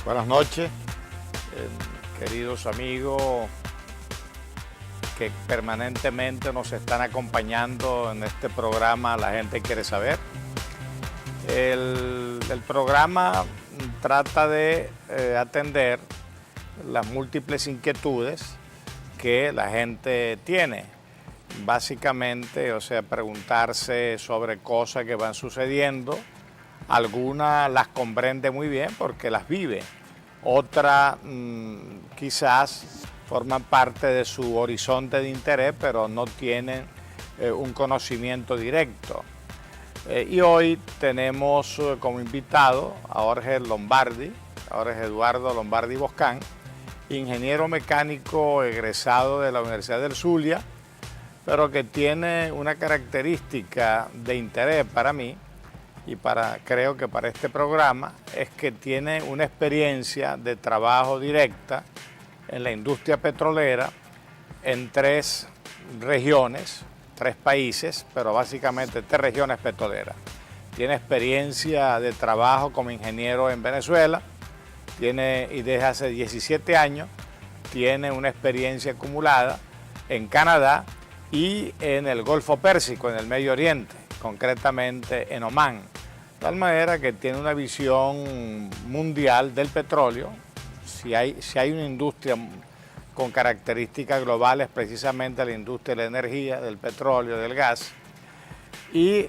Buenas noches, queridos amigos que permanentemente nos están acompañando en este programa La Gente Quiere Saber. El programa trata de atender las múltiples inquietudes que la gente tiene. Básicamente, o sea, preguntarse sobre cosas que van sucediendo. Algunas las comprende muy bien porque las vive. Otras quizás forman parte de su horizonte de interés, pero no tienen un conocimiento directo. Y hoy tenemos como invitado a Jorge Lombardi, a Jorge Eduardo Lombardi Boscán, ingeniero mecánico egresado de la Universidad del Zulia, pero que tiene una característica de interés para mí y creo que para este programa, es que tiene una experiencia de trabajo directa en la industria petrolera en 3 regiones, 3 países, pero básicamente 3 regiones petroleras. Tiene experiencia de trabajo como ingeniero en Venezuela, y desde hace 17 años tiene una experiencia acumulada en Canadá y en el Golfo Pérsico, en el Medio Oriente, concretamente en Omán. De tal manera que tiene una visión mundial del petróleo. Si hay una industria con características globales, precisamente la industria de la energía, del petróleo, del gas, y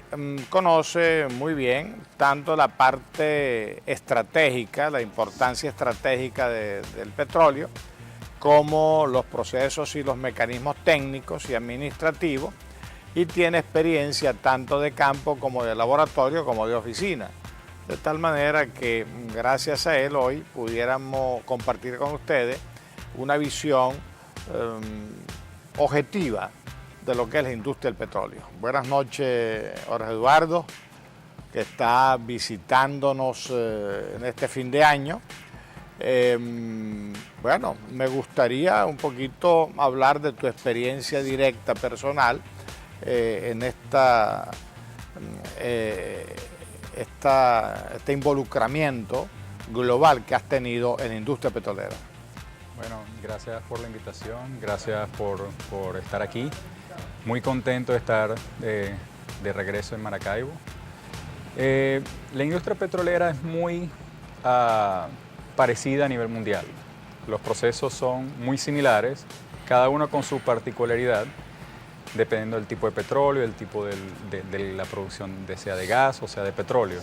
conoce muy bien tanto la parte estratégica, la importancia estratégica del petróleo, como los procesos y los mecanismos técnicos y administrativos, y tiene experiencia tanto de campo como de laboratorio como de oficina. De tal manera que gracias a él hoy pudiéramos compartir con ustedes una visión objetiva de lo que es la industria del petróleo. Buenas noches, Jorge Eduardo, que está visitándonos en este fin de año. Bueno, me gustaría un poquito hablar de tu experiencia directa personal en este involucramiento global que has tenido en la industria petrolera. Bueno, gracias por la invitación, gracias por estar aquí. Muy contento de estar de regreso en Maracaibo. La industria petrolera es muy parecida a nivel mundial. Los procesos son muy similares, cada uno con su particularidad, dependiendo del tipo de petróleo, del tipo de la producción, sea de gas o sea de petróleo.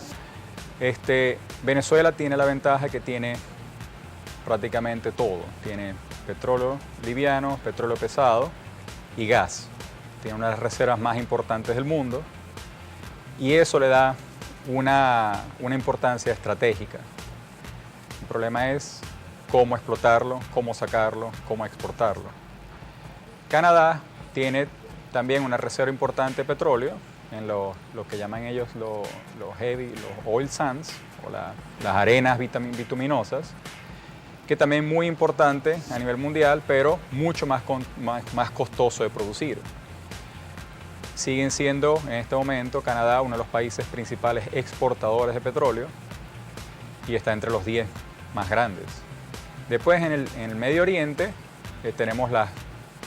Venezuela tiene la ventaja que tiene prácticamente todo. Tiene petróleo liviano, petróleo pesado y gas. Tiene una de las reservas más importantes del mundo y eso le da una importancia estratégica. El problema es cómo explotarlo, cómo sacarlo, cómo exportarlo. Canadá tiene también una reserva importante de petróleo en lo que llaman ellos los oil sands o las arenas bituminosas, que también es muy importante a nivel mundial, pero mucho más costoso de producir. Siguen siendo en este momento Canadá uno de los países principales exportadores de petróleo y está entre los 10 más grandes. Después en el Medio Oriente tenemos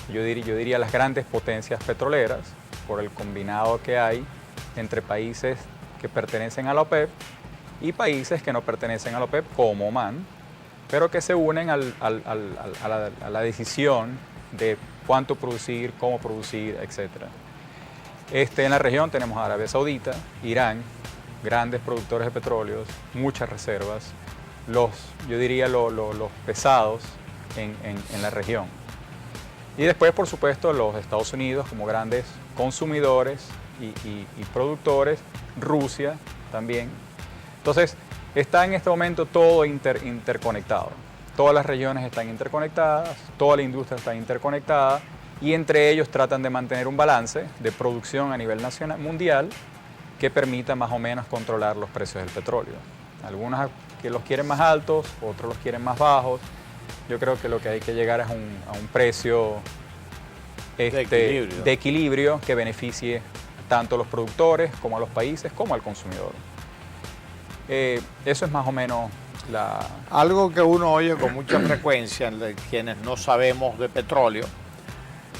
yo diría las grandes potencias petroleras por el combinado que hay entre países que pertenecen a la OPEP y países que no pertenecen a la OPEP como Omán, pero que se unen a la decisión de cuánto producir, cómo producir, etc. En la región tenemos Arabia Saudita, Irán, grandes productores de petróleo, muchas reservas, yo diría los pesados en la región. Y después, por supuesto, los Estados Unidos como grandes consumidores y productores, Rusia también. Entonces, está en este momento todo interconectado. Todas las regiones están interconectadas, toda la industria está interconectada y entre ellos tratan de mantener un balance de producción a nivel nacional, mundial, que permita más o menos controlar los precios del petróleo. Algunos que los quieren más altos, otros los quieren más bajos. Yo creo que lo que hay que llegar es a un precio de equilibrio que beneficie tanto a los productores como a los países como al consumidor. Eso es más o menos Algo que uno oye con mucha frecuencia de quienes no sabemos de petróleo,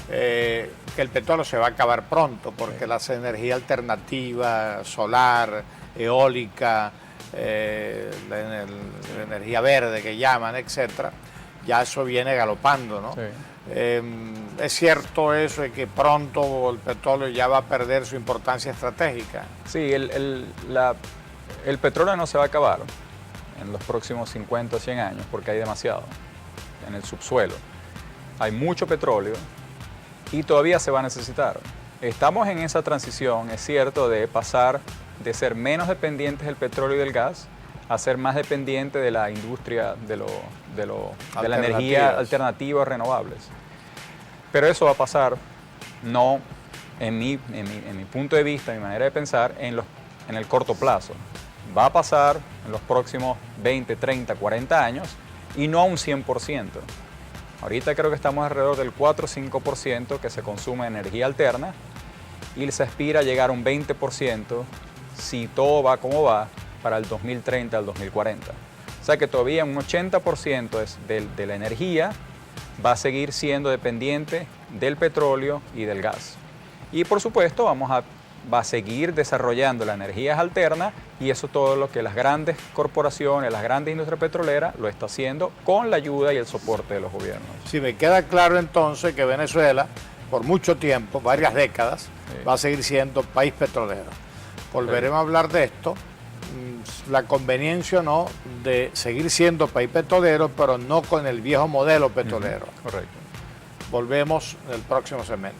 que el petróleo se va a acabar pronto porque las energías alternativas, solar, eólica, la energía verde que llaman, etcétera, ya eso viene galopando, ¿no? Sí. ¿Es cierto eso de que pronto el petróleo ya va a perder su importancia estratégica? Sí, el petróleo no se va a acabar en los próximos 50 o 100 años porque hay demasiado en el subsuelo. Hay mucho petróleo y todavía se va a necesitar. Estamos en esa transición, es cierto, de pasar de ser menos dependientes del petróleo y del gas a ser más dependientes de la industria de la energía alternativa renovables. Pero eso va a pasar, no en mi punto de vista, mi manera de pensar, en el corto plazo. Va a pasar en los próximos 20, 30, 40 años y no a un 100%. Ahorita creo que estamos alrededor del 4 o 5% que se consume energía alterna y se aspira a llegar a un 20% si todo va como va para el 2030 al 2040. O sea que todavía un 80% de la energía va a seguir siendo dependiente del petróleo y del gas. Y por supuesto va a seguir desarrollando las energías alternas y eso todo lo que las grandes corporaciones, las grandes industrias petroleras lo está haciendo con la ayuda y el soporte de los gobiernos. Sí, me queda claro entonces que Venezuela por mucho tiempo, varias décadas, sí, va a seguir siendo país petrolero. Volveremos a hablar de esto, la conveniencia o no de seguir siendo país petrolero, pero no con el viejo modelo petrolero. Correcto. Volvemos en el próximo segmento.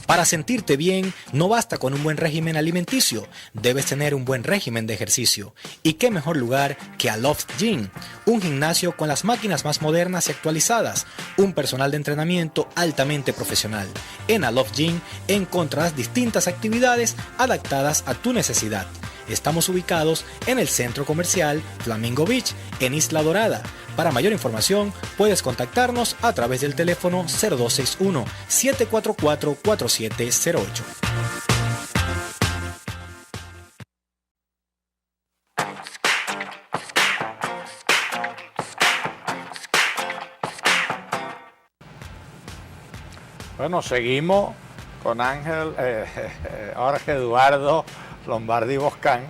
Para sentirte bien, no basta con un buen régimen alimenticio, debes tener un buen régimen de ejercicio. Y qué mejor lugar que Aloft Gym, un gimnasio con las máquinas más modernas y actualizadas, un personal de entrenamiento altamente profesional. En Aloft Gym encontrarás distintas actividades adaptadas a tu necesidad. Estamos ubicados en el centro comercial Flamingo Beach, en Isla Dorada. Para mayor información, puedes contactarnos a través del teléfono 0261-744-4708. Bueno, seguimos con Jorge Eduardo Lombardi Boscán,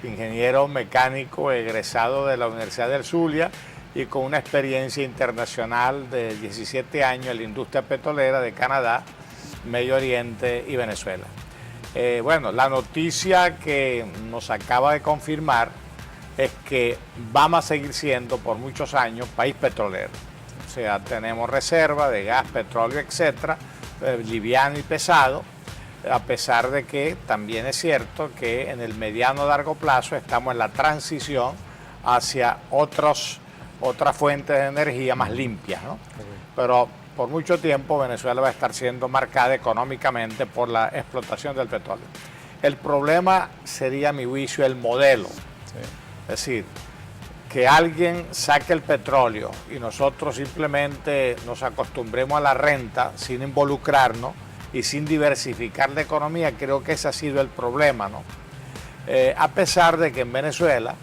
ingeniero mecánico egresado de la Universidad del Zulia y con una experiencia internacional de 17 años en la industria petrolera de Canadá, Medio Oriente y Venezuela. Bueno, la noticia que nos acaba de confirmar es que vamos a seguir siendo por muchos años país petrolero. O sea, tenemos reserva de gas, petróleo, etcétera, liviano y pesado, a pesar de que también es cierto que en el mediano a largo plazo estamos en la transición hacia otras fuentes de energía más limpias, ¿no? Pero por mucho tiempo Venezuela va a estar siendo marcada económicamente por la explotación del petróleo. El problema sería, a mi juicio, el modelo. Sí. Es decir, que alguien saque el petróleo y nosotros simplemente nos acostumbremos a la renta sin involucrarnos y sin diversificar la economía, creo que ese ha sido el problema, ¿no? A pesar de que en Venezuela,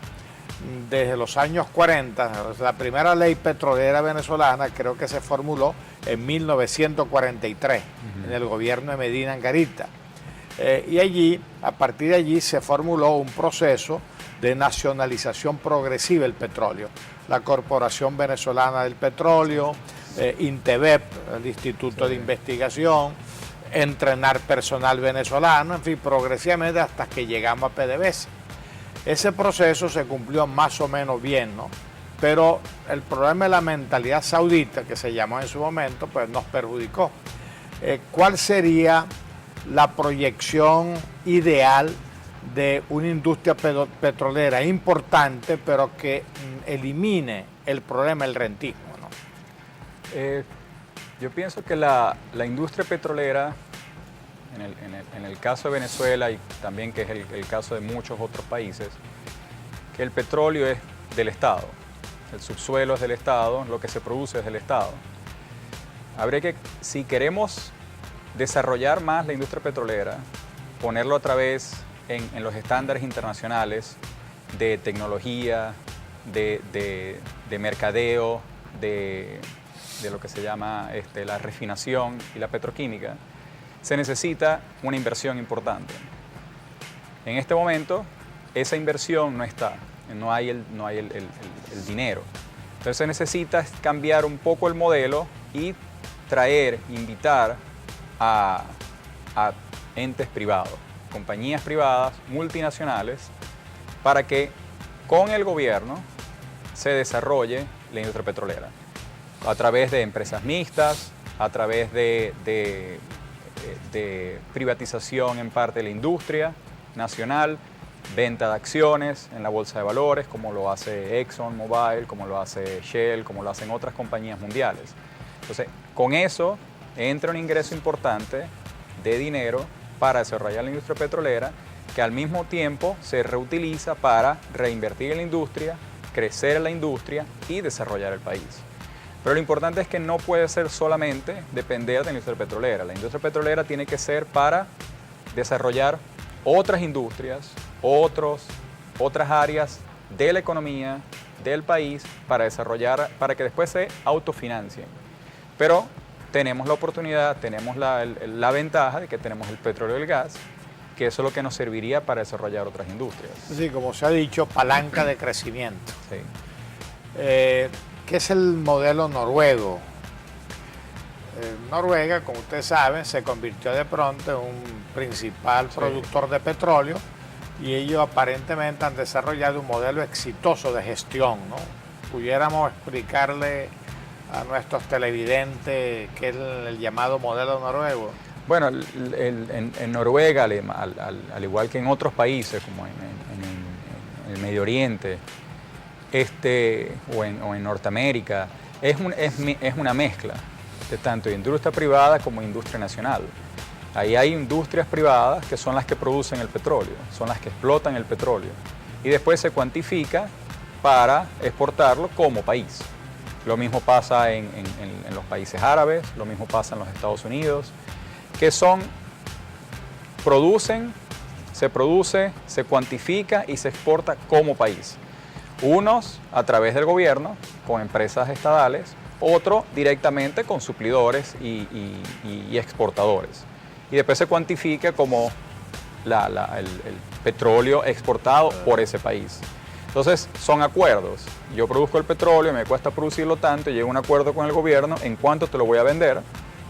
desde los años 40, la primera ley petrolera venezolana creo que se formuló en 1943, en el gobierno de Medina Angarita. Y allí, a partir de allí, se formuló un proceso de nacionalización progresiva del petróleo. La Corporación Venezolana del Petróleo, INTEVEP, el Instituto de Investigación, entrenar personal venezolano, en fin, progresivamente hasta que llegamos a PDVSA. Ese proceso se cumplió más o menos bien, ¿no? Pero el problema de la mentalidad saudita, que se llamó en su momento, pues nos perjudicó. ¿Cuál sería la proyección ideal de una industria petrolera importante, pero que elimine el problema del rentismo, ¿no? Yo pienso que la industria petrolera, en el caso de Venezuela y también que es el caso de muchos otros países, que el petróleo es del Estado, el subsuelo es del Estado, lo que se produce es del Estado. Habría que, si queremos desarrollar más la industria petrolera, ponerlo otra vez en los estándares internacionales de tecnología, de mercadeo, de lo que se llama la refinación y la petroquímica, se necesita una inversión importante. En este momento, esa inversión no está, no hay el dinero. Entonces se necesita cambiar un poco el modelo y invitar a entes privados, compañías privadas, multinacionales, para que con el gobierno se desarrolle la industria petrolera a través de empresas mixtas, a través de privatización en parte de la industria nacional, venta de acciones en la bolsa de valores, como lo hace ExxonMobil, como lo hace Shell, como lo hacen otras compañías mundiales. Entonces, con eso entra un ingreso importante de dinero para desarrollar la industria petrolera, que al mismo tiempo se reutiliza para reinvertir en la industria, crecer en la industria y desarrollar el país. Pero lo importante es que no puede ser solamente depender de la industria petrolera. La industria petrolera tiene que ser para desarrollar otras industrias, otras áreas de la economía, del país, para desarrollar, para que después se autofinancien. Pero tenemos la oportunidad, tenemos la ventaja de que tenemos el petróleo y el gas, que eso es lo que nos serviría para desarrollar otras industrias. Sí, como se ha dicho, palanca de crecimiento. Sí. ¿Qué es el modelo noruego? Noruega, como ustedes saben, se convirtió de pronto en un principal productor de petróleo y ellos aparentemente han desarrollado un modelo exitoso de gestión, ¿no? Pudiéramos explicarle a nuestros televidentes qué es el llamado modelo noruego. Bueno, en Noruega, al igual que en otros países, como en el Medio Oriente o en Norteamérica, es una mezcla de tanto industria privada como industria nacional. Ahí hay industrias privadas que son las que producen el petróleo, son las que explotan el petróleo, y después se cuantifica para exportarlo como país. Lo mismo pasa en los países árabes, lo mismo pasa en los Estados Unidos, que se produce, se cuantifica y se exporta como país. Unos a través del gobierno, con empresas estatales, otro directamente con suplidores y exportadores. Y después se cuantifica como el petróleo exportado por ese país. Entonces son acuerdos. Yo produzco el petróleo, me cuesta producirlo tanto, llego a un acuerdo con el gobierno en cuánto te lo voy a vender,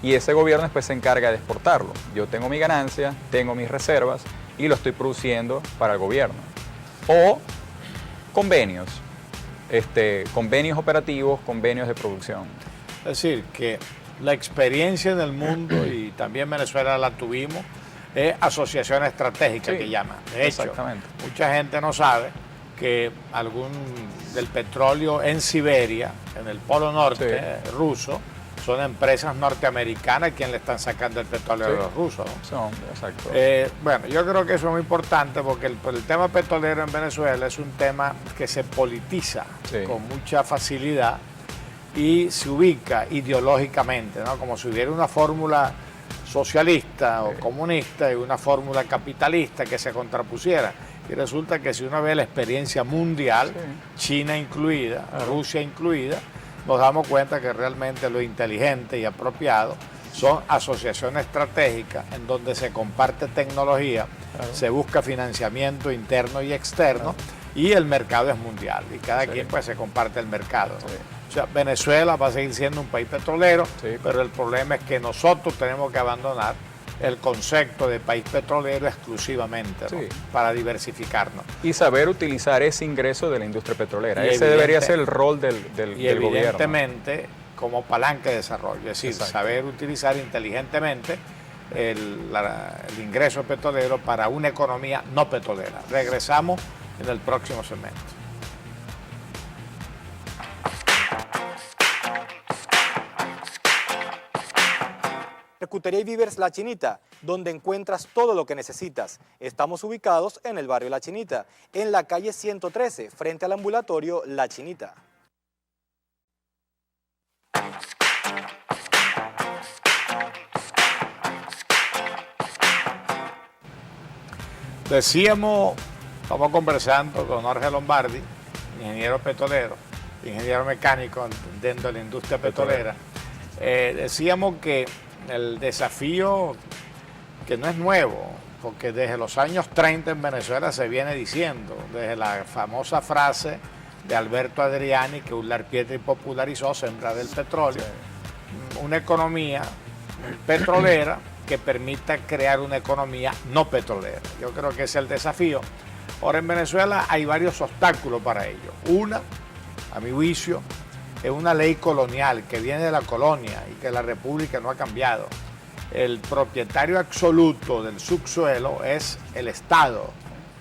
y ese gobierno después se encarga de exportarlo. Yo tengo mi ganancia, tengo mis reservas y lo estoy produciendo para el gobierno. O convenios, convenios operativos, convenios de producción. Es decir, que la experiencia en el mundo, y también Venezuela la tuvimos, es asociación estratégica, Sí, que llaman. De hecho, exactamente. mucha gente no sabe que del petróleo en Siberia, en el Polo Norte ruso, son empresas norteamericanas quienes le están sacando el petróleo a los rusos, ¿no? Exacto. Bueno, yo creo que eso es muy importante porque el tema petrolero en Venezuela es un tema que se politiza con mucha facilidad y se ubica ideológicamente, ¿no? Como si hubiera una fórmula socialista o comunista y una fórmula capitalista que se contrapusiera. Y resulta que si uno ve la experiencia mundial, China incluida, Rusia incluida, nos damos cuenta que realmente lo inteligente y apropiado son asociaciones estratégicas en donde se comparte tecnología, se busca financiamiento interno y externo, y el mercado es mundial y cada quien pues se comparte el mercado, ¿no? O sea, Venezuela va a seguir siendo un país petrolero, pero el problema es que nosotros tenemos que abandonar el concepto de país petrolero exclusivamente, ¿no? Para diversificarnos. Y saber utilizar ese ingreso de la industria petrolera. Ese debería ser el rol del gobierno. Evidentemente, como palanca de desarrollo, es decir, saber utilizar inteligentemente el ingreso petrolero para una economía no petrolera. Regresamos en el próximo segmento. Charcutería y Víveres La Chinita, donde encuentras todo lo que necesitas. Estamos ubicados en el barrio La Chinita, en la calle 113, frente al ambulatorio La Chinita. Decíamos, estamos conversando con Jorge Lombardi, ingeniero petrolero, ingeniero mecánico dentro de la industria petrolera. Decíamos que el desafío, que no es nuevo, porque desde los años 30 en Venezuela se viene diciendo, desde la famosa frase de Alberto Adriani que Ullar Pietri popularizó, Sembrar el petróleo, una economía petrolera que permita crear una economía no petrolera. Yo creo que ese es el desafío. Ahora en Venezuela hay varios obstáculos para ello. Una, a mi juicio, es una ley colonial que viene de la colonia y que la República no ha cambiado. El propietario absoluto del subsuelo es el Estado,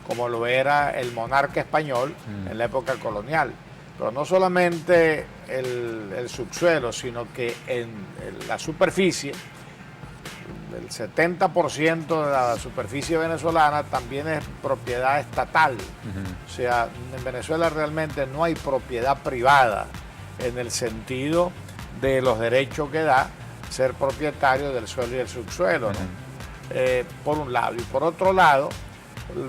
como lo era el monarca español en la época colonial. Pero no solamente el subsuelo, sino que en la superficie, el 70% de la superficie venezolana también es propiedad estatal. O sea, en Venezuela realmente no hay propiedad privada en el sentido de los derechos que da ser propietario del suelo y del subsuelo, ¿no? Por un lado. Y por otro lado,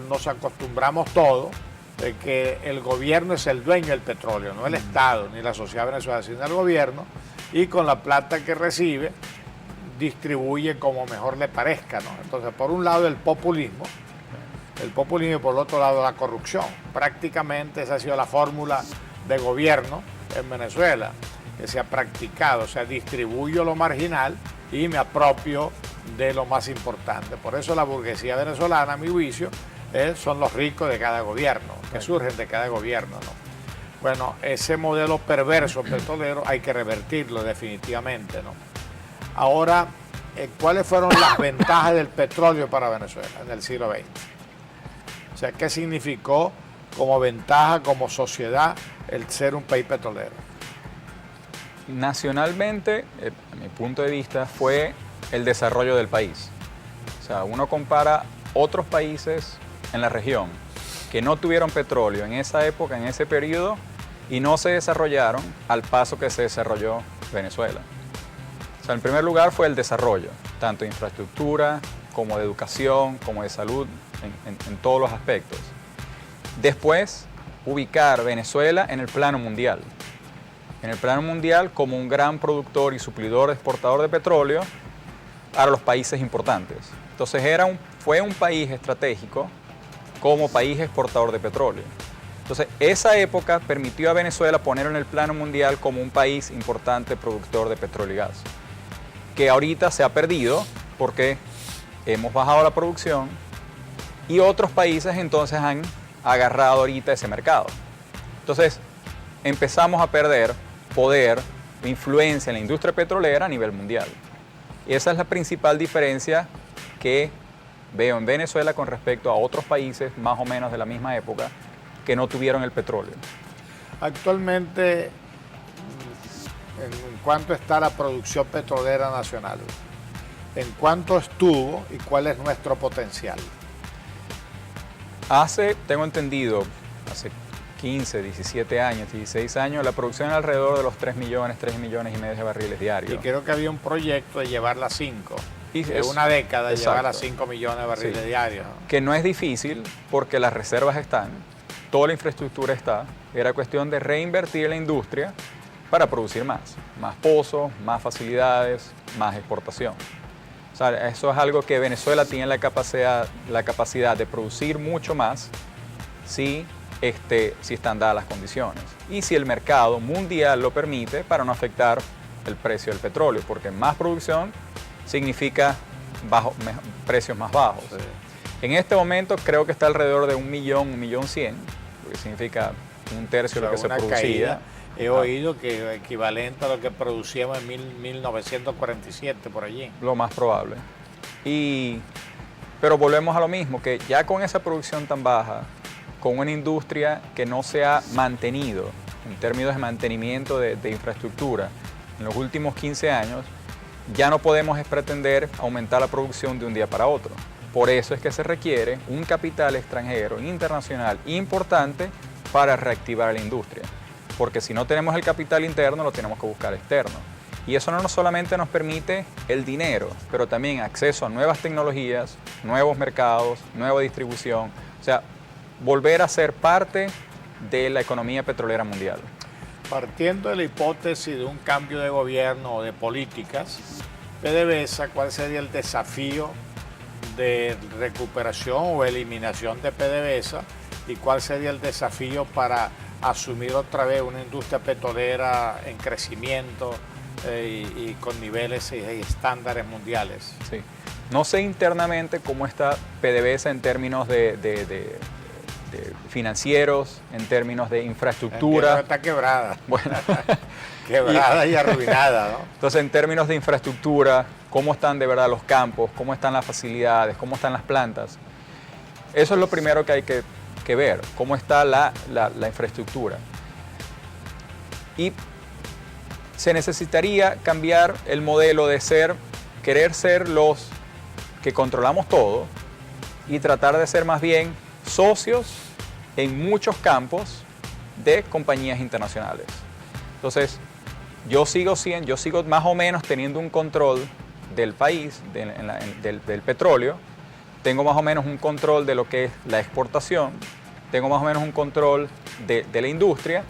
nos acostumbramos todos de que el gobierno es el dueño del petróleo, no el Estado ni la sociedad venezolana, sino el gobierno, y con la plata que recibe distribuye como mejor le parezca, ¿no? Entonces, por un lado el populismo y por el otro lado la corrupción. Prácticamente esa ha sido la fórmula de gobierno en Venezuela que se ha practicado, o sea, distribuyo lo marginal y me apropio de lo más importante. Por eso la burguesía venezolana, a mi juicio, son los ricos de cada gobierno, que surgen de cada gobierno, ¿no? Bueno, ese modelo perverso petrolero hay que revertirlo definitivamente, ¿no? Ahora, ¿cuáles fueron las ventajas del petróleo para Venezuela en el siglo XX? O sea, ¿qué significó como ventaja, como sociedad, el ser un país petrolero? Nacionalmente, a mi punto de vista, fue el desarrollo del país. O sea, uno compara otros países en la región que no tuvieron petróleo en esa época, en ese periodo, y no se desarrollaron al paso que se desarrolló Venezuela. O sea, en primer lugar fue el desarrollo, tanto de infraestructura, como de educación, como de salud, en todos los aspectos. Después, ubicar Venezuela en el plano mundial. En el plano mundial como un gran productor y suplidor, exportador de petróleo para los países importantes. Entonces fue un país estratégico como país exportador de petróleo. Entonces, esa época permitió a Venezuela ponerlo en el plano mundial como un país importante productor de petróleo y gas, que ahorita se ha perdido porque hemos bajado la producción y otros países entonces han agarrado ahorita ese mercado. Entonces, empezamos a perder poder, influencia en la industria petrolera a nivel mundial. Y esa es la principal diferencia que veo en Venezuela con respecto a otros países más o menos de la misma época que no tuvieron el petróleo. Actualmente, ¿en cuánto está la producción petrolera nacional? ¿En cuánto estuvo y cuál es nuestro potencial? Tengo entendido, hace 15, 17 años, 16 años, la producción es alrededor de los 3 millones y medio de barriles diarios. Y creo que había un proyecto de llevarla a 5. Y de una década de llevar a 5 millones de barriles diarios, ¿no? Que no es difícil porque las reservas están, toda la infraestructura está, era cuestión de reinvertir en la industria para producir más pozos, más facilidades, más exportación. O sea, eso es algo que Venezuela tiene la capacidad de producir mucho más si están dadas las condiciones y si el mercado mundial lo permite para no afectar el precio del petróleo, porque más producción significa precios más bajos. Sí. En este momento creo que está alrededor de 1.100.000, porque significa un tercio de lo que se producía. Caída. He oído que equivalente a lo que producíamos en 1947 por allí. Lo más probable. Pero volvemos a lo mismo, que ya con esa producción tan baja, con una industria que no se ha mantenido en términos de mantenimiento de infraestructura en los últimos 15 años, ya no podemos pretender aumentar la producción de un día para otro. Por eso es que se requiere un capital extranjero, internacional, importante para reactivar la industria. Porque si no tenemos el capital interno, lo tenemos que buscar externo. Y eso no solamente nos permite el dinero, pero también acceso a nuevas tecnologías, nuevos mercados, nueva distribución. O sea, volver a ser parte de la economía petrolera mundial. Partiendo de la hipótesis de un cambio de gobierno o de políticas, PDVSA, ¿cuál sería el desafío de recuperación o eliminación de PDVSA? ¿Y cuál sería el desafío para asumir otra vez una industria petrolera en crecimiento y con niveles y estándares mundiales? Sí. No sé internamente cómo está PDVSA en términos de financieros, en términos de infraestructura. Está quebrada. Bueno. Quebrada y arruinada, ¿no? Entonces, en términos de infraestructura, cómo están de verdad los campos, cómo están las facilidades, cómo están las plantas. Eso es lo primero que hay que ver, cómo está la infraestructura. Y se necesitaría cambiar el modelo de querer ser los que controlamos todo y tratar de ser más bien socios en muchos campos de compañías internacionales. Entonces, yo sigo más o menos teniendo un control del país, del petróleo, tengo más o menos un control de lo que es la exportación, tengo más o menos un control de la industria,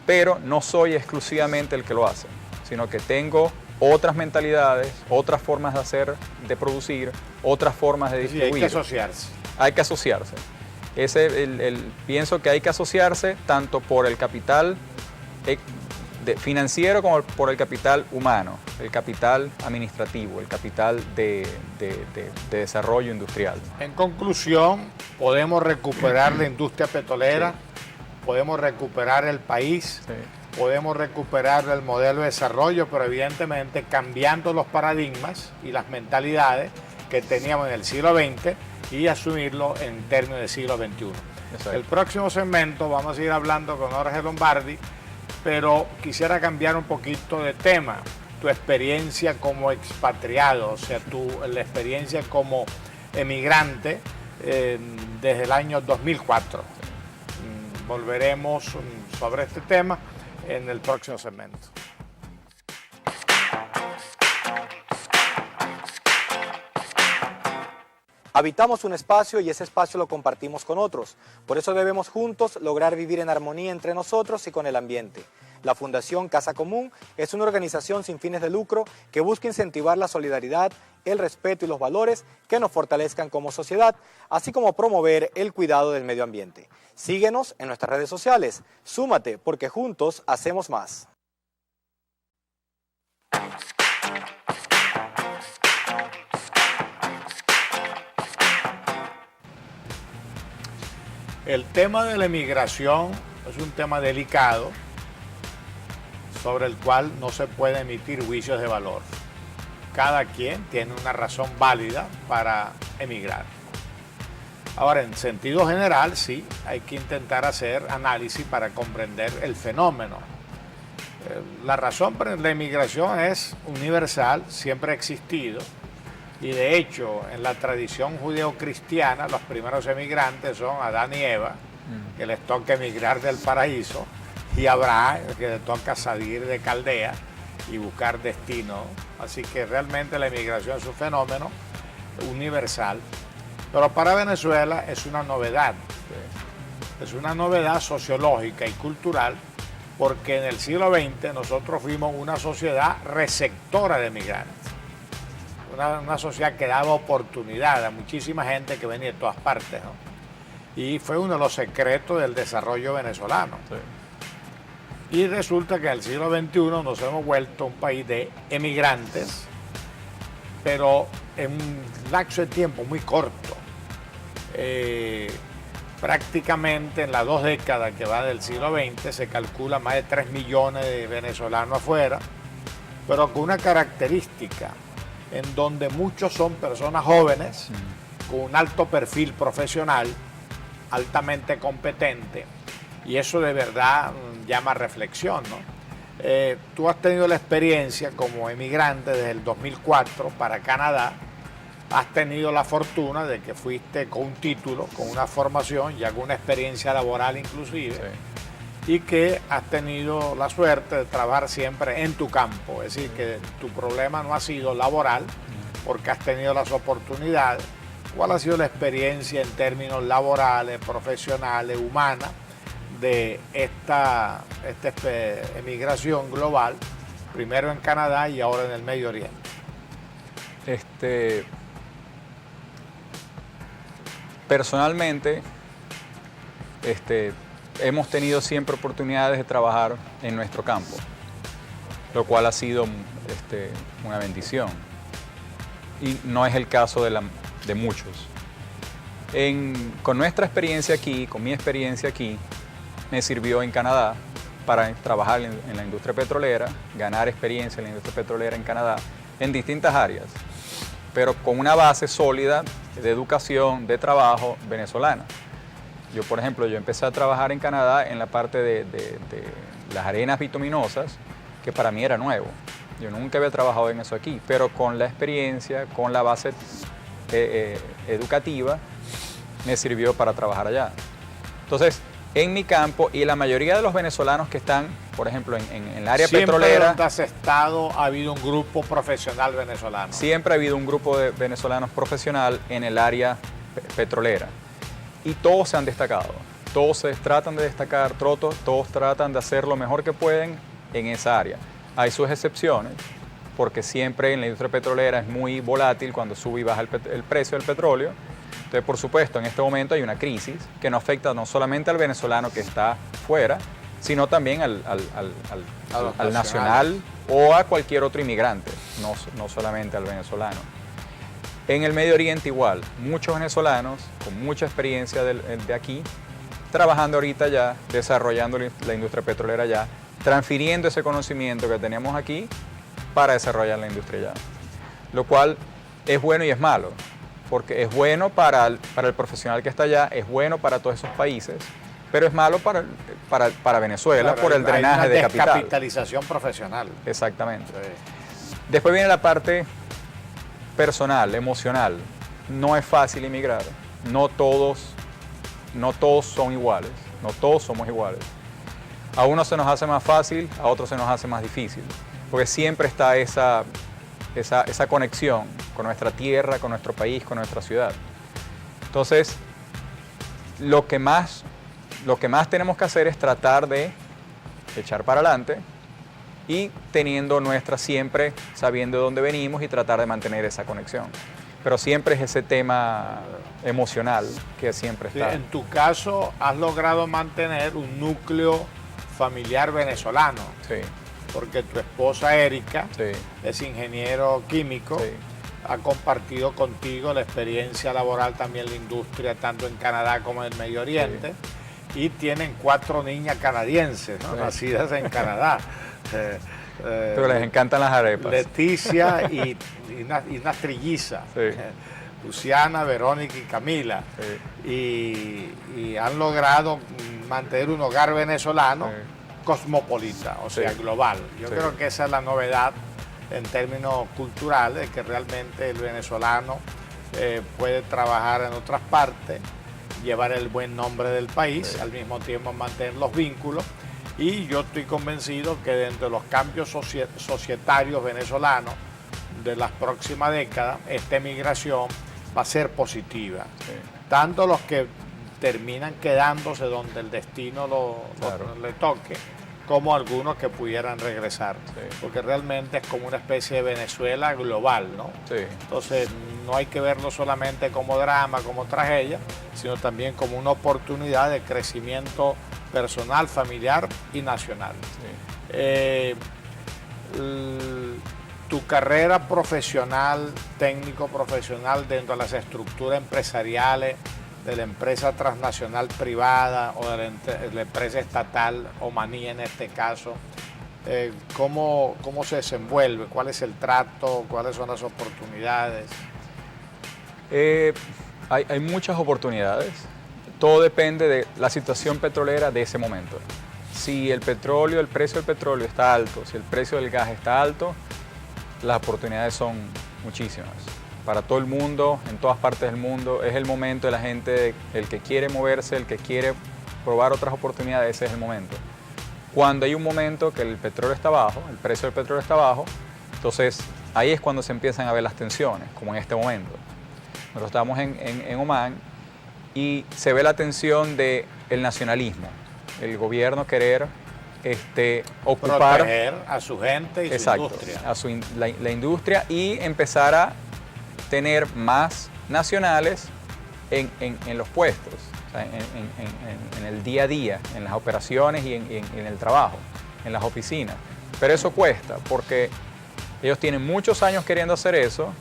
pero no soy exclusivamente el que lo hace, sino que tengo otras mentalidades, otras formas de hacer, de producir, otras formas de distribuir. Sí, hay que asociarse. Hay que asociarse. Pienso que hay que asociarse tanto por el capital financiero como por el capital humano, el capital administrativo, el capital de desarrollo industrial. En conclusión, podemos recuperar la industria petrolera, sí, podemos recuperar el país, sí, podemos recuperar el modelo de desarrollo, pero evidentemente cambiando los paradigmas y las mentalidades que teníamos en el siglo XX y asumirlo en términos del siglo XXI. Exacto. El próximo segmento vamos a ir hablando con Jorge Lombardi, pero quisiera cambiar un poquito de tema. Tu experiencia como expatriado, o sea, la experiencia como emigrante desde el año 2004. Volveremos sobre este tema en el próximo segmento. Habitamos un espacio y ese espacio lo compartimos con otros. Por eso debemos juntos lograr vivir en armonía entre nosotros y con el ambiente. La Fundación Casa Común es una organización sin fines de lucro que busca incentivar la solidaridad, el respeto y los valores que nos fortalezcan como sociedad, así como promover el cuidado del medio ambiente. Síguenos en nuestras redes sociales. Súmate porque juntos hacemos más. El tema de la emigración es un tema delicado sobre el cual no se puede emitir juicios de valor. Cada quien tiene una razón válida para emigrar. Ahora, en sentido general, sí, hay que intentar hacer análisis para comprender el fenómeno. La razón para la emigración es universal, siempre ha existido. Y de hecho, en la tradición judeocristiana, los primeros emigrantes son Adán y Eva, que les toca emigrar del paraíso, y Abraham, que le toca salir de Caldea y buscar destino. Así que realmente la emigración es un fenómeno universal. Pero para Venezuela es una novedad. Es una novedad sociológica y cultural, porque en el siglo XX nosotros fuimos una sociedad receptora de migrantes. Una sociedad que daba oportunidad a muchísima gente que venía de todas partes, ¿no? Y fue uno de los secretos del desarrollo venezolano. Sí. Y resulta que en el siglo XXI nos hemos vuelto un país de emigrantes, pero en un lapso de tiempo muy corto. Prácticamente en las 2 décadas que va del siglo XX se calcula más de 3 millones de venezolanos afuera, pero con una característica, en donde muchos son personas jóvenes, con un alto perfil profesional, altamente competente, y eso de verdad llama a reflexión, ¿no? Tú has tenido la experiencia como emigrante desde el 2004 para Canadá, has tenido la fortuna de que fuiste con un título, con una formación y alguna experiencia laboral inclusive, y que has tenido la suerte de trabajar siempre en tu campo, es decir, que tu problema no ha sido laboral porque has tenido las oportunidades. ¿Cuál ha sido la experiencia en términos laborales, profesionales, humanas de esta emigración global, primero en Canadá y ahora en el Medio Oriente? Personalmente, hemos tenido siempre oportunidades de trabajar en nuestro campo, lo cual ha sido una bendición. Y no es el caso de muchos. Con nuestra experiencia aquí, con mi experiencia aquí, me sirvió en Canadá para trabajar en la industria petrolera, ganar experiencia en la industria petrolera en Canadá, en distintas áreas, pero con una base sólida de educación, de trabajo venezolana. Yo, por ejemplo, empecé a trabajar en Canadá en la parte de las arenas bituminosas, que para mí era nuevo. Yo nunca había trabajado en eso aquí, pero con la experiencia, con la base educativa, me sirvió para trabajar allá. Entonces, en mi campo, y la mayoría de los venezolanos que están, por ejemplo, en el área petrolera... Siempre donde has estado ha habido un grupo profesional venezolano. Siempre ha habido un grupo de venezolanos profesional en el área petrolera. Y todos se han destacado. Todos se tratan de destacar, todos tratan de hacer lo mejor que pueden en esa área. Hay sus excepciones, porque siempre en la industria petrolera es muy volátil cuando sube y baja el precio del petróleo. Entonces, por supuesto, en este momento hay una crisis que no afecta no solamente al venezolano que está fuera, sino también al nacional o a cualquier otro inmigrante, no solamente al venezolano. En el Medio Oriente igual, muchos venezolanos con mucha experiencia de aquí, trabajando ahorita ya, desarrollando la industria petrolera allá, transfiriendo ese conocimiento que teníamos aquí para desarrollar la industria allá. Lo cual es bueno y es malo, porque es bueno para el profesional que está allá, es bueno para todos esos países, pero es malo para Venezuela, por el drenaje de capital. Descapitalización profesional. Exactamente. Sí. Después viene la parte personal, emocional. No es fácil emigrar. No todos son iguales. No todos somos iguales. A unos se nos hace más fácil, a otros se nos hace más difícil. Porque siempre está esa conexión con nuestra tierra, con nuestro país, con nuestra ciudad. Entonces, lo que más tenemos que hacer es tratar de echar para adelante y teniendo siempre sabiendo de dónde venimos y tratar de mantener esa conexión. Pero siempre es ese tema emocional que siempre está. Sí, en tu caso, has logrado mantener un núcleo familiar venezolano. Sí. Porque tu esposa Erika Sí. es ingeniero químico, Sí. ha compartido contigo la experiencia laboral también en la industria, tanto en Canadá como en el Medio Oriente, y tienen 4 niñas canadienses, ¿no? Sí. Nacidas en Canadá. Pero les encantan las arepas. Leticia y unas trillizas, Sí. Luciana, Verónica y Camila, Sí. y han logrado mantener un hogar venezolano Sí. cosmopolita, o sea, Sí. global. Yo Sí. creo que esa es la novedad en términos culturales, que realmente el venezolano puede trabajar en otras partes, llevar el buen nombre del país, Sí. al mismo tiempo mantener los vínculos. Y yo estoy convencido que dentro de los cambios societarios venezolanos de las próximas décadas, esta emigración va a ser positiva. Sí. Tanto los que terminan quedándose donde el destino Claro. le toque, como algunos que pudieran regresar. Sí. Porque realmente es como una especie de Venezuela global, ¿no? Sí. Entonces no hay que verlo solamente como drama, como tragedia, sino también como una oportunidad de crecimiento personal, familiar y nacional. Sí. Tu carrera profesional, técnico profesional dentro de las estructuras empresariales de la empresa transnacional privada o de la empresa estatal, Omaní en este caso, ¿cómo se desenvuelve? ¿Cuál es el trato? ¿Cuáles son las oportunidades? Hay muchas oportunidades. Todo depende de la situación petrolera de ese momento. Si el precio del petróleo está alto, si el precio del gas está alto, las oportunidades son muchísimas. Para todo el mundo, en todas partes del mundo, es el momento de la gente, el que quiere moverse, el que quiere probar otras oportunidades, ese es el momento. Cuando hay un momento que el petróleo está bajo, el precio del petróleo está bajo, entonces ahí es cuando se empiezan a ver las tensiones, como en este momento. Nosotros estamos en Omán y se ve la tensión del nacionalismo, el gobierno querer ocupar... Proteger a su gente y exacto, su industria. A la industria y empezar a tener más nacionales en los puestos, o sea, en el día a día, en las operaciones y en el trabajo, en las oficinas. Pero eso cuesta porque ellos tienen muchos años queriendo hacer eso,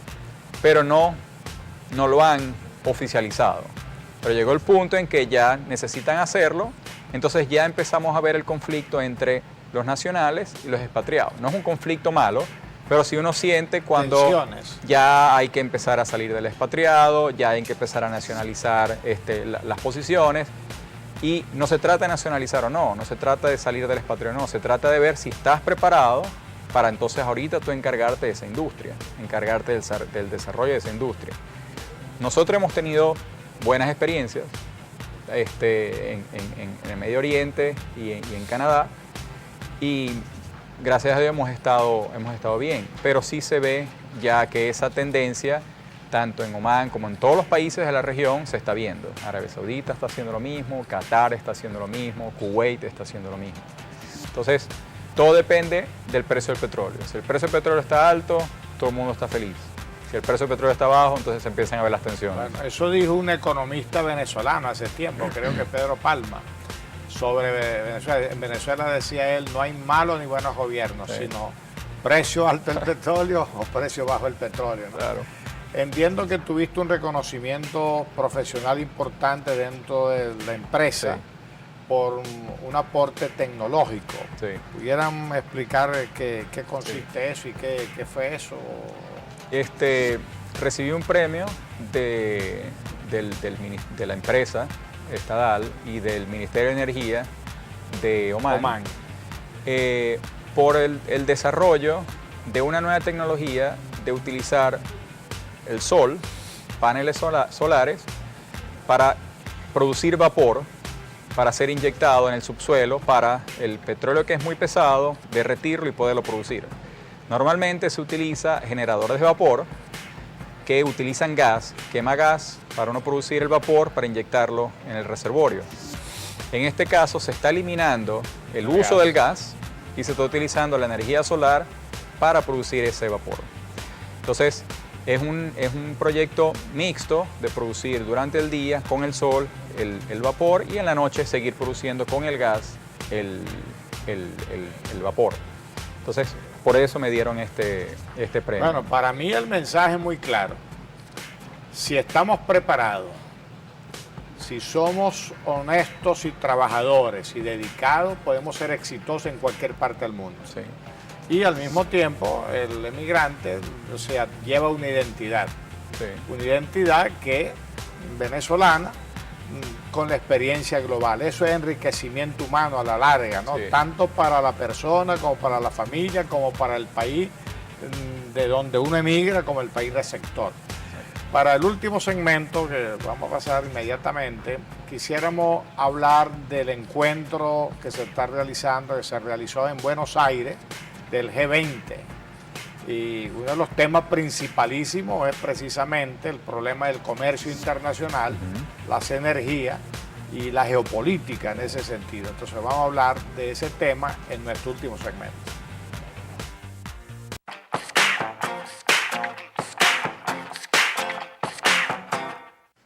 pero no lo han oficializado. Pero llegó el punto en que ya necesitan hacerlo, entonces ya empezamos a ver el conflicto entre los nacionales y los expatriados. No es un conflicto malo, pero sí uno siente cuando Tensiones. ya hay que empezar a salir del expatriado, ya hay que empezar a nacionalizar las posiciones. Y no se trata de nacionalizar o no se trata de salir del expatriado, no, se trata de ver si estás preparado para entonces ahorita tú encargarte de esa industria, encargarte del desarrollo de esa industria. Nosotros hemos tenido buenas experiencias en el Medio Oriente y en Canadá y gracias a Dios hemos estado bien, pero sí se ve ya que esa tendencia tanto en Omán como en todos los países de la región se está viendo. Arabia Saudita está haciendo lo mismo, Qatar está haciendo lo mismo, Kuwait está haciendo lo mismo. Entonces, todo depende del precio del petróleo. Si el precio del petróleo está alto, todo el mundo está feliz. Si el precio del petróleo está bajo, entonces se empiezan a ver las tensiones. Bueno, eso dijo un economista venezolano hace tiempo, creo que Pedro Palma, sobre Venezuela. En Venezuela decía él, no hay malos ni buenos gobiernos, sí, sino precio alto el petróleo o precio bajo el petróleo, ¿no? Claro. Entiendo que tuviste un reconocimiento profesional importante dentro de la empresa, Sí, por un aporte tecnológico. sí. ¿Pudieran explicar qué consiste eso y qué fue eso? Recibí un premio de la empresa estatal y del Ministerio de Energía de Omán, por el desarrollo de una nueva tecnología de utilizar el sol, paneles solares, para producir vapor, para ser inyectado en el subsuelo, para el petróleo que es muy pesado, derretirlo y poderlo producir. Normalmente se utiliza generadores de vapor que utilizan gas, quema gas, para uno producir el vapor para inyectarlo en el reservorio. En este caso se está eliminando el uso del gas y se está utilizando la energía solar para producir ese vapor. Entonces, es un proyecto mixto de producir durante el día con el sol el vapor y en la noche seguir produciendo con el gas el vapor. Entonces, por eso me dieron este premio. Bueno, para mí el mensaje es muy claro. Si estamos preparados, si somos honestos y trabajadores y dedicados, podemos ser exitosos en cualquier parte del mundo. Sí. Y al mismo tiempo, el emigrante, o sea, lleva una identidad. Sí. Una identidad que venezolana, con la experiencia global. Eso es enriquecimiento humano a la larga, ¿no? Sí. Tanto para la persona, como para la familia, como para el país de donde uno emigra, como el país receptor. Para el último segmento, que vamos a pasar inmediatamente, quisiéramos hablar del encuentro que se está realizando, que se realizó en Buenos Aires, del G20. Y uno de los temas principalísimos es precisamente el problema del comercio internacional, las energías y la geopolítica en ese sentido. Entonces vamos a hablar de ese tema en nuestro último segmento.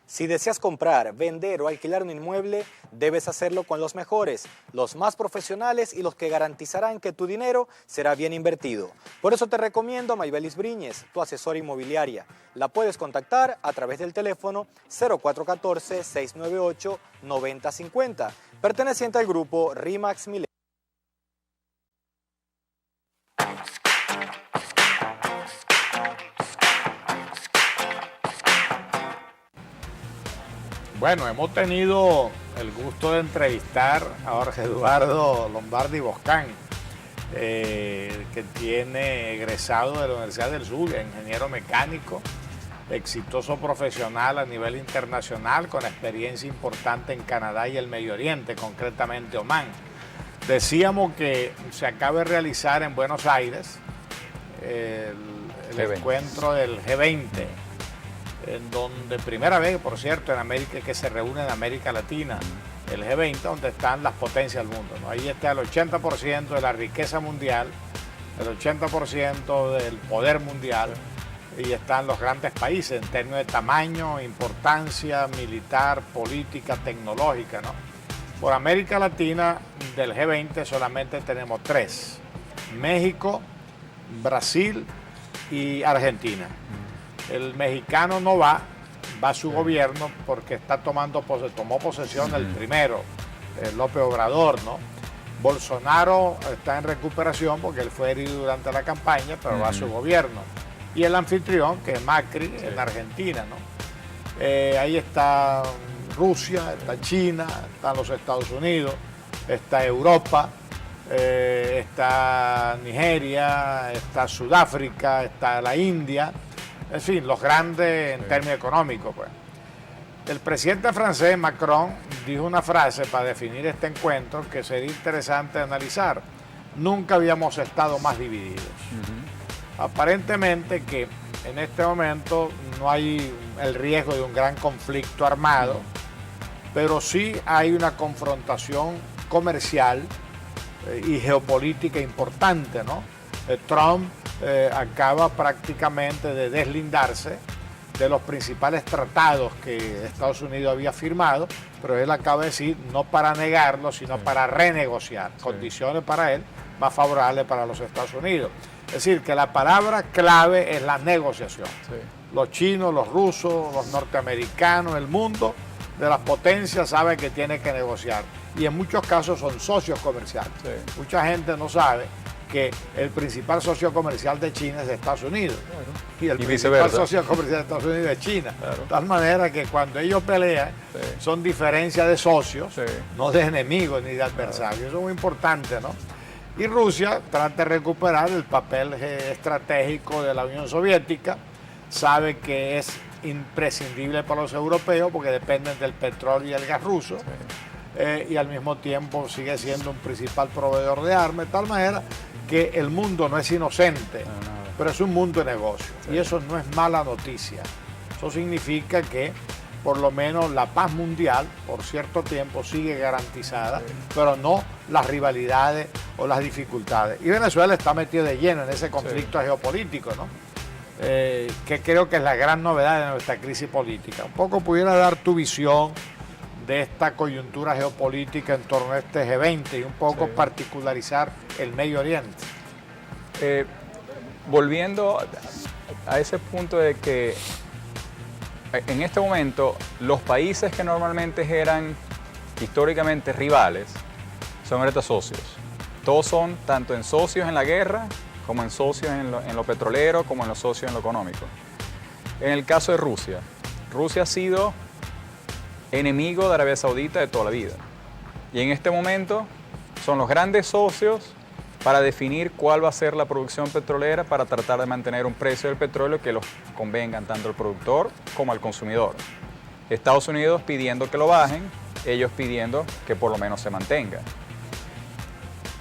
Si deseas comprar, vender o alquilar un inmueble, debes hacerlo con los mejores, los más profesionales y los que garantizarán que tu dinero será bien invertido. Por eso te recomiendo a Maybelis Briñes, tu asesora inmobiliaria. La puedes contactar a través del teléfono 0414-698-9050, perteneciente al grupo RIMAX Milenio. Bueno, hemos tenido el gusto de entrevistar a Jorge Eduardo Lombardi Boscán, que tiene egresado de la Universidad del Sur, ingeniero mecánico, exitoso profesional a nivel internacional, con experiencia importante en Canadá y el Medio Oriente, concretamente Omán. Decíamos que se acaba de realizar en Buenos Aires el encuentro del G20, en donde primera vez, por cierto, en América, que se reúne en América Latina, el G20, donde están las potencias del mundo, ¿no? Ahí está el 80% de la riqueza mundial, el 80% del poder mundial, y están los grandes países en términos de tamaño, importancia militar, política, tecnológica, ¿no? Por América Latina, del G20 solamente tenemos 3, México, Brasil y Argentina. El mexicano no va su gobierno porque tomó posesión el primero, López Obrador, ¿no? Bolsonaro está en recuperación porque él fue herido durante la campaña, pero va su gobierno. Y el anfitrión, que es Macri, en Argentina, ¿no? Ahí está Rusia, está China, están los Estados Unidos, está Europa, está Nigeria, está Sudáfrica, está la India, en fin, los grandes en términos económicos, pues. El presidente francés, Macron, dijo una frase para definir este encuentro que sería interesante analizar. Nunca habíamos estado más divididos. Aparentemente que en este momento no hay el riesgo de un gran conflicto armado, pero sí hay una confrontación comercial y geopolítica importante, ¿no? Trump acaba prácticamente de deslindarse de los principales tratados que Estados Unidos había firmado, pero él acaba de decir no para negarlo, sino para renegociar condiciones para él más favorables para los Estados Unidos. Es decir, que la palabra clave es la negociación. Los chinos, los rusos, los norteamericanos, el mundo de las potencias sabe que tiene que negociar. Y en muchos casos son socios comerciales. Mucha gente no sabe que el principal socio comercial de China es de Estados Unidos. Y el principal socio comercial de Estados Unidos es China. De tal manera que cuando ellos pelean, son diferencias de socios, no de enemigos ni de adversarios. Eso es muy importante, ¿no? Y Rusia trata de recuperar el papel estratégico de la Unión Soviética, sabe que es imprescindible para los europeos porque dependen del petróleo y el gas ruso, y al mismo tiempo sigue siendo un principal proveedor de armas, de tal manera que el mundo no es inocente, pero es un mundo de negocio, y eso no es mala noticia. Eso significa que por lo menos la paz mundial por cierto tiempo sigue garantizada, pero no las rivalidades o las dificultades. Y Venezuela está metida de lleno en ese conflicto geopolítico, ¿no? Que creo que es la gran novedad de nuestra crisis política. Un poco pudiera dar tu visión de esta coyuntura geopolítica en torno a este G20 y un poco particularizar el Medio Oriente. Volviendo a ese punto de que en este momento los países que normalmente eran históricamente rivales son ahorita socios. Todos son tanto en socios en la guerra como en socios en lo petrolero, como en los socios en lo económico. En el caso de Rusia, Rusia ha sido enemigo de Arabia Saudita de toda la vida. Y en este momento son los grandes socios para definir cuál va a ser la producción petrolera para tratar de mantener un precio del petróleo que los convengan tanto al productor como al consumidor. Estados Unidos pidiendo que lo bajen, ellos pidiendo que por lo menos se mantenga.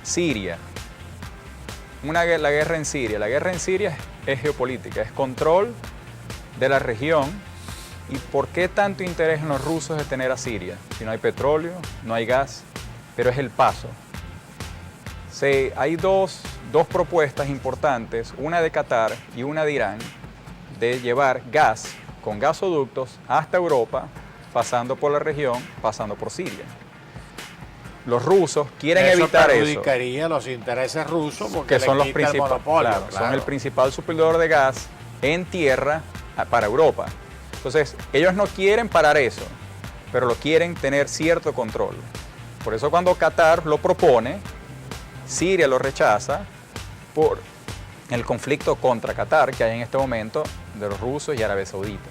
Siria. La guerra en Siria. La guerra en Siria es geopolítica, es control de la región. ¿Y por qué tanto interés en los rusos de tener a Siria? Si no hay petróleo, no hay gas, pero es el paso. Hay dos propuestas importantes, una de Qatar y una de Irán, de llevar gas con gasoductos hasta Europa, pasando por la región, pasando por Siria. Los rusos quieren evitar eso. Eso perjudicaría los intereses rusos porque que son le quita el monopolio. Claro, son el principal suplidor de gas en tierra para Europa. Entonces, ellos no quieren parar eso, pero lo quieren tener cierto control. Por eso cuando Qatar lo propone, Siria lo rechaza por el conflicto contra Qatar que hay en este momento de los rusos y Arabia Saudita.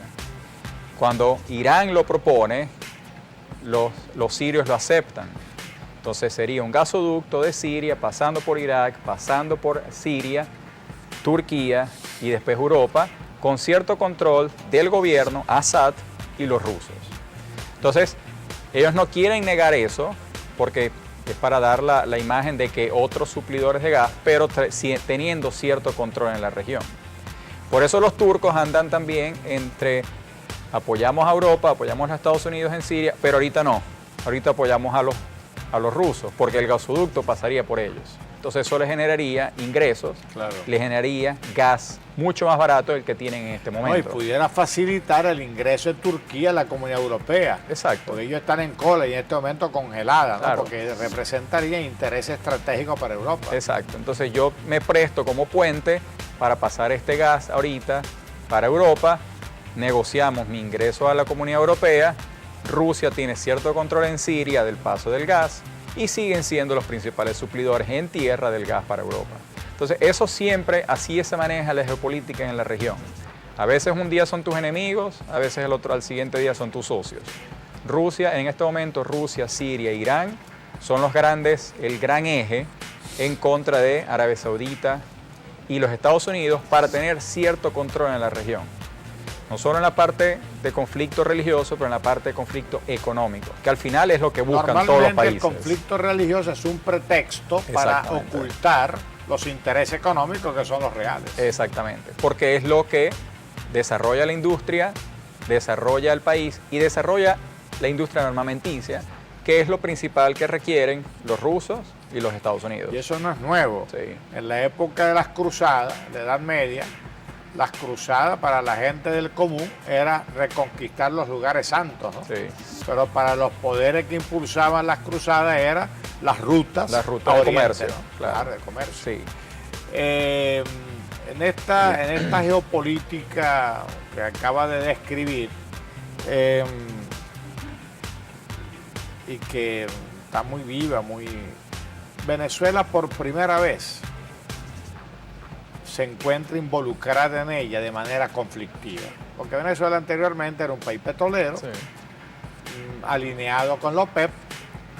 Cuando Irán lo propone, los sirios lo aceptan. Entonces sería un gasoducto de Siria pasando por Irak, pasando por Siria, Turquía y después Europa, con cierto control del gobierno, Assad y los rusos. Entonces, ellos no quieren negar eso porque Es para dar la imagen de que otros suplidores de gas, pero teniendo cierto control en la región. Por eso los turcos andan también entre apoyamos a Europa, apoyamos a Estados Unidos en Siria, pero ahorita no. Ahorita apoyamos a los rusos, porque el gasoducto pasaría por ellos. Entonces eso les generaría ingresos, Claro. les generaría gas mucho más barato del que tienen en este No, y momento. pudiera facilitar el ingreso de Turquía a la Comunidad Europea. Exacto. Porque ellos están en cola y en este momento congelada, ¿no? Claro. Porque representaría interés estratégico para Europa. Exacto. Entonces yo me presto como puente para pasar este gas ahorita para Europa, negociamos mi ingreso a la Comunidad Europea, Rusia tiene cierto control en Siria del paso del gas y siguen siendo los principales suplidores en tierra del gas para Europa. Entonces eso siempre, así se maneja la geopolítica en la región. A veces un día son tus enemigos, a veces al siguiente día son tus socios. Rusia, en este momento Rusia, Siria e Irán son el gran eje en contra de Arabia Saudita y los Estados Unidos para tener cierto control en la región. No solo en la parte de conflicto religioso, pero en la parte de conflicto económico, que al final es lo que buscan todos los Normalmente países. el conflicto religioso es un pretexto para Exactamente. ocultar los intereses económicos que son los reales. Exactamente, porque es lo que desarrolla la industria, desarrolla el país y desarrolla la industria armamenticia, que es lo principal que requieren los rusos y los Estados Unidos. Y eso no es nuevo. Sí. En la época de las cruzadas, de Edad Media, las cruzadas para la gente del común era reconquistar los lugares santos, ¿no? Sí. Pero para los poderes que impulsaban las cruzadas eran las rutas Las rutas a de Oriente, comercio, ¿no? claro. De comercio. Sí. En esta geopolítica que acaba de describir y que está muy viva, Venezuela por primera vez se encuentra involucrada en ella de manera conflictiva, porque Venezuela anteriormente era un país petrolero, Sí. alineado con la OPEP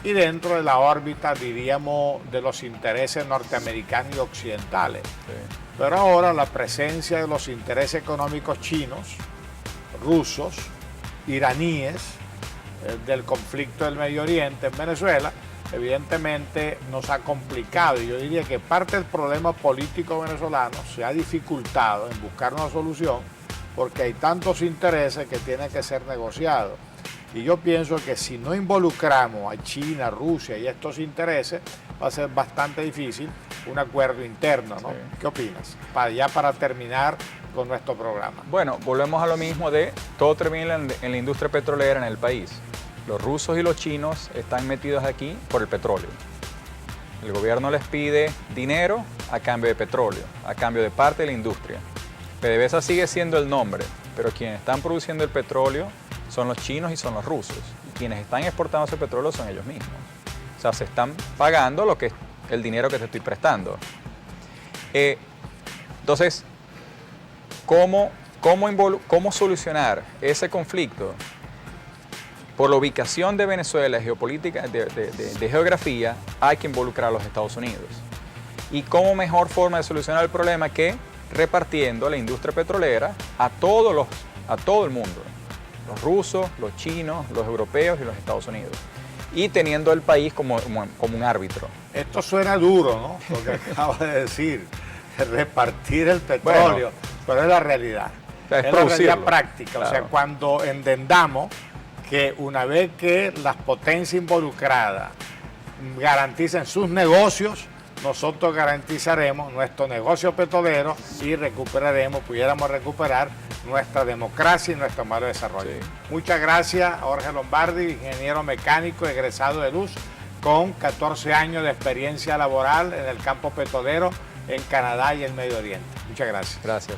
y dentro de la órbita, diríamos, de los intereses norteamericanos y occidentales. Sí. Pero ahora la presencia de los intereses económicos chinos, rusos, iraníes, del conflicto del Medio Oriente en Venezuela, evidentemente nos ha complicado. Y yo diría que parte del problema político venezolano se ha dificultado en buscar una solución porque hay tantos intereses que tienen que ser negociados. Y yo pienso que si no involucramos a China, Rusia y estos intereses, va a ser bastante difícil un acuerdo interno, ¿no? Sí. ¿Qué opinas? Para terminar con nuestro programa. Bueno, volvemos a lo mismo de todo termina en la industria petrolera en el país. Los rusos y los chinos están metidos aquí por el petróleo. El gobierno les pide dinero a cambio de petróleo, a cambio de parte de la industria. PDVSA sigue siendo el nombre, pero quienes están produciendo el petróleo son los chinos y son los rusos. Y quienes están exportando ese petróleo son ellos mismos. O sea, se están pagando el dinero que te estoy prestando. Entonces, ¿cómo solucionar ese conflicto? Por la ubicación de Venezuela, geopolítica, de geografía, hay que involucrar a los Estados Unidos. ¿Y cómo mejor forma de solucionar el problema que repartiendo la industria petrolera a todo el mundo? Los rusos, los chinos, los europeos y los Estados Unidos. Y teniendo el país como un árbitro. Esto suena duro, ¿no? Lo que acabas de decir, repartir el petróleo, pero es la realidad. Es la realidad producirlo, práctica. claro. O sea, cuando entendamos que una vez que las potencias involucradas garanticen sus negocios, nosotros garantizaremos nuestro negocio petrolero y pudiéramos recuperar nuestra democracia y nuestro modelo de desarrollo. Sí. Muchas gracias a Jorge Lombardi, ingeniero mecánico egresado de Luz, con 14 años de experiencia laboral en el campo petrolero en Canadá y el Medio Oriente. Muchas gracias. Gracias.